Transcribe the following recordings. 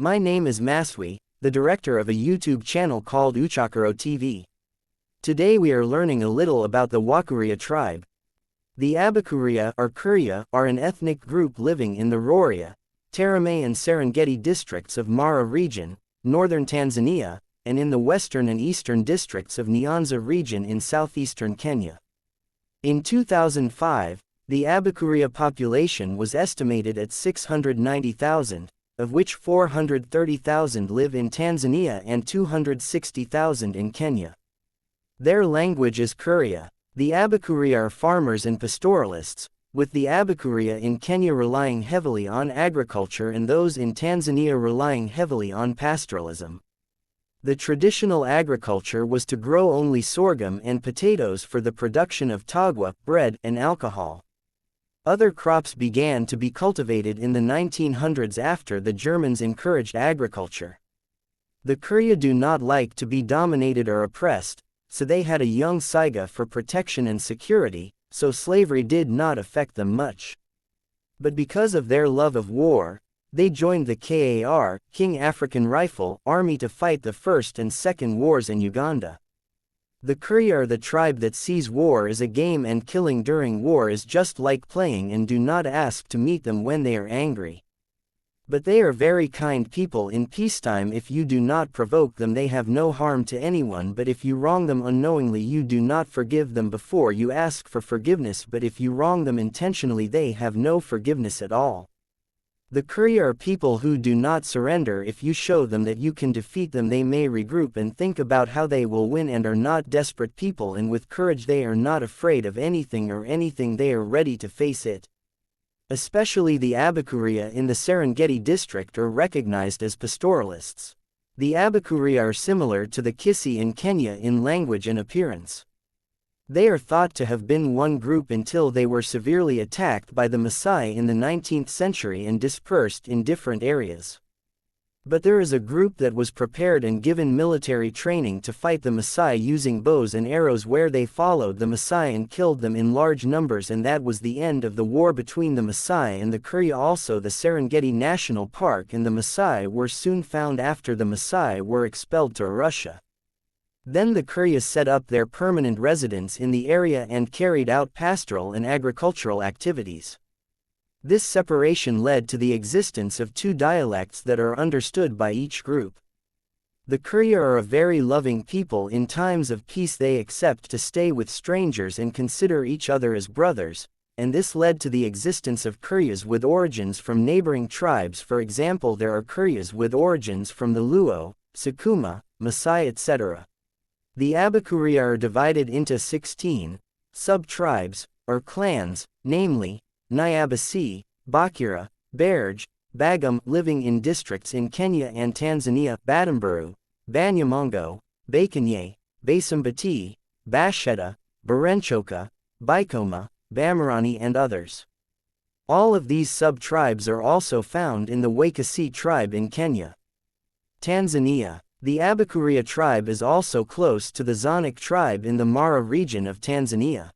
My name is Maswi, the director of a YouTube channel called Uchakaro TV. Today we are learning a little about the Wakurya tribe. The Abakurya or Kurya are an ethnic group living in the Rorya, Tarame and Serengeti districts of Mara region, northern Tanzania, and in the western and eastern districts of Nyanza region in southeastern Kenya. In 2005, the Abakurya population was estimated at 690,000, of which 430,000 live in Tanzania and 260,000 in Kenya. Their language is Kurya. The Abakurya are farmers and pastoralists, with the Abakurya in Kenya relying heavily on agriculture and those in Tanzania relying heavily on pastoralism. The traditional agriculture was to grow only sorghum and potatoes for the production of tagwa, bread, and alcohol. Other crops began to be cultivated in the 1900s after the Germans encouraged agriculture. The Kurya do not like to be dominated or oppressed, so they had a young saiga for protection and security, so slavery did not affect them much. But because of their love of war, they joined the KAR, King African Rifle, Army to fight the First and Second Wars in Uganda. The Kurya are the tribe that sees war as a game and killing during war is just like playing and do not ask to meet them when they are angry. But they are very kind people in peacetime. If you do not provoke them they have no harm to anyone, but if you wrong them unknowingly you do not forgive them before you ask for forgiveness, but if you wrong them intentionally they have no forgiveness at all. The Kurya are people who do not surrender. If you show them that you can defeat them they may regroup and think about how they will win, and are not desperate people, and with courage they are not afraid of anything or anything, they are ready to face it. Especially the Abakurya in the Serengeti district are recognized as pastoralists. The Abakurya are similar to the Kisii in Kenya in language and appearance. They are thought to have been one group until they were severely attacked by the Maasai in the 19th century and dispersed in different areas. But there is a group that was prepared and given military training to fight the Maasai using bows and arrows, where they followed the Maasai and killed them in large numbers, and that was the end of the war between the Maasai and the Kurya. Also the Serengeti National Park and the Maasai were soon found after the Maasai were expelled to Russia. Then the Kurya set up their permanent residence in the area and carried out pastoral and agricultural activities. This separation led to the existence of two dialects that are understood by each group. The Kurya are a very loving people. In times of peace they accept to stay with strangers and consider each other as brothers, and this led to the existence of Kuryas with origins from neighboring tribes. For example, there are Kuryas with origins from the Luo, Sukuma, Maasai, etc. The Abakurya are divided into 16 sub-tribes, or clans, namely, Nyabasi, Bakura, Barge, Bagum, living in districts in Kenya and Tanzania, Badamburu, Banyamongo, Bakanye, Basambati, Basheta, Barenchoka, Baikoma, Bamarani and others. All of these sub-tribes are also found in the Wakasi tribe in Kenya. Tanzania. The Abakurya tribe is also close to the Zanak tribe in the Mara region of Tanzania.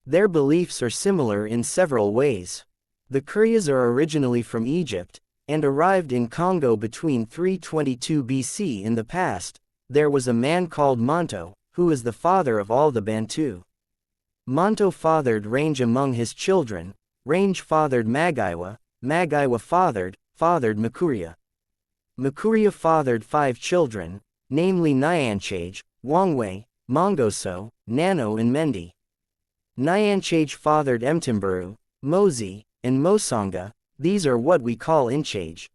Their beliefs are similar in several ways. The Kuryas are originally from Egypt, and arrived in Congo between 322 BC. In the past, there was a man called Manto, who is the father of all the Bantu. Manto fathered Range among his children, Range fathered Magaiwa, Magaiwa fathered Makurya. Makurya fathered 5 children, namely Nyanchage, Wangwe, Mongoso, Nano and Mendi. Nyanchage fathered Mtimburu, Mozi, and Mosonga. These are what we call Inchage.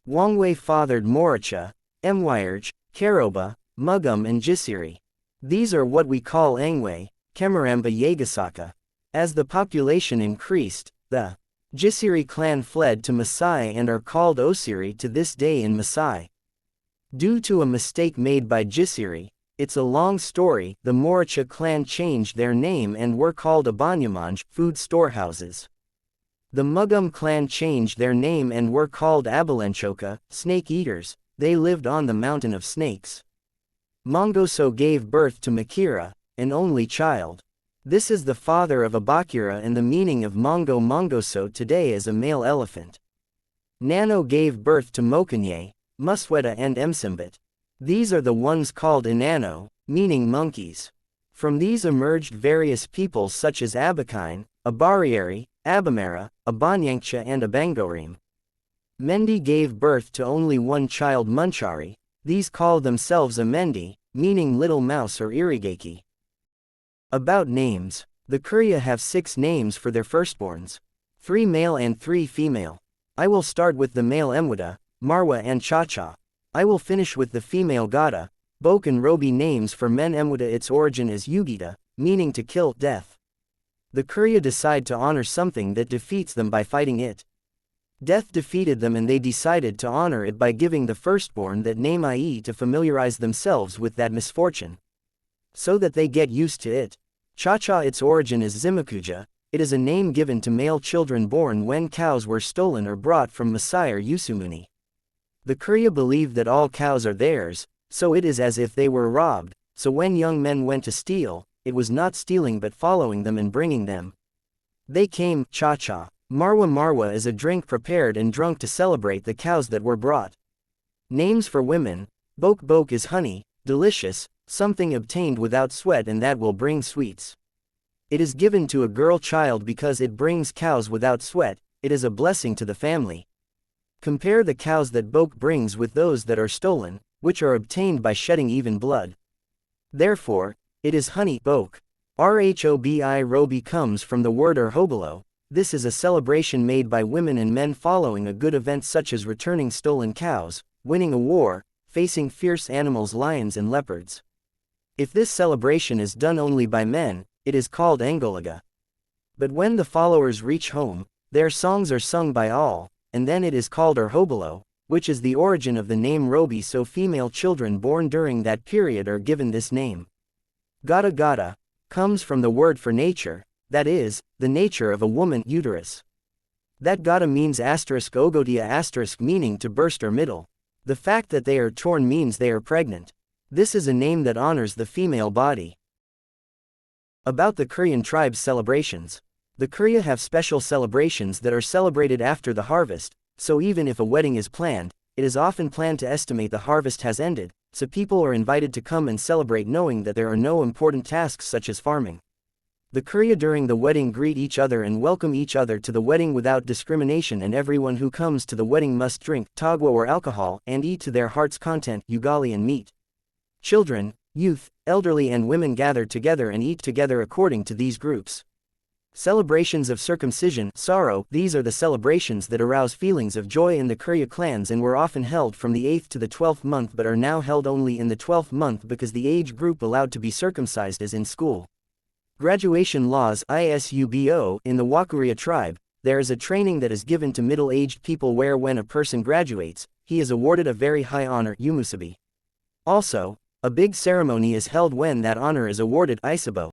Wangwe fathered Moricha, Mwirge, Karoba, Mugum and Jisiri. These are what we call Engwe, Kemaramba Yagasaka. As the population increased, the Jisiri clan fled to Maasai and are called Osiri to this day in Maasai. Due to a mistake made by Jisiri, it's a long story, the Moricha clan changed their name and were called Abanyamanj, food storehouses. The Mugum clan changed their name and were called Abalenchoka, snake eaters. They lived on the mountain of snakes. Mongoso gave birth to Makira, an only child. This is the father of Abakira, and the meaning of Mongoso today is a male elephant. Nano gave birth to Mokanye, Musweta and Msimbit. These are the ones called Inanno, meaning monkeys. From these emerged various peoples such as Abakine, Abariari, Abamara, Abanyankcha and Abangorim. Mendi gave birth to only one child Munchari. These call themselves Amendi, meaning little mouse or Irigaki. About names. The Kurya have 6 names for their firstborns. 3 male and 3 female. I will start with the male Emwada, Marwa and Chacha. I will finish with the female Gada, Bok and Robi names for men Emwada. Its origin is Yugita, meaning to kill, death. The Kurya decide to honor something that defeats them by fighting it. Death defeated them and they decided to honor it by giving the firstborn that name, i.e. to familiarize themselves with that misfortune, so that they get used to it. Chacha, its origin is Zimakuja. It is a name given to male children born when cows were stolen or brought from Masai or Yusumuni. The Kurya believe that all cows are theirs, so it is as if they were robbed, so when young men went to steal, it was not stealing but following them and bringing them. They came, Chacha. Marwa. Marwa is a drink prepared and drunk to celebrate the cows that were brought. Names for women. Bok. Bok is honey, delicious, something obtained without sweat and that will bring sweets. It is given to a girl child because it brings cows without sweat. It is a blessing to the family. Compare the cows that Bok brings with those that are stolen, which are obtained by shedding even blood. Therefore, it is honey, Bok. Rhobi. Robi comes from the word Hobolo. This is a celebration made by women and men following a good event such as returning stolen cows, winning a war, facing fierce animals, lions and leopards. If this celebration is done only by men, it is called Angolaga. But when the followers reach home, their songs are sung by all, and then it is called Hobolo, which is the origin of the name Robi, so female children born during that period are given this name. Gada. Gada comes from the word for nature, that is, the nature of a woman, uterus. That Gada means ogodia meaning to burst or middle. The fact that they are torn means they are pregnant. This is a name that honors the female body. About the Kuryan tribe's celebrations. The Kurya have special celebrations that are celebrated after the harvest, so even if a wedding is planned, it is often planned to estimate the harvest has ended, so people are invited to come and celebrate knowing that there are no important tasks such as farming. The Kurya during the wedding greet each other and welcome each other to the wedding without discrimination, and everyone who comes to the wedding must drink tagwa or alcohol and eat to their heart's content ugali and meat. Children, youth, elderly and women gather together and eat together according to these groups. Celebrations of circumcision, sorrow. These are the celebrations that arouse feelings of joy in the Kurya clans and were often held from the 8th to the 12th month but are now held only in the 12th month because the age group allowed to be circumcised is in school. Graduation laws, ISUBO. In the Wakurya tribe, there is a training that is given to middle-aged people where when a person graduates, he is awarded a very high honor, Yumusabi. Also, a big ceremony is held when that honor is awarded, Isabo.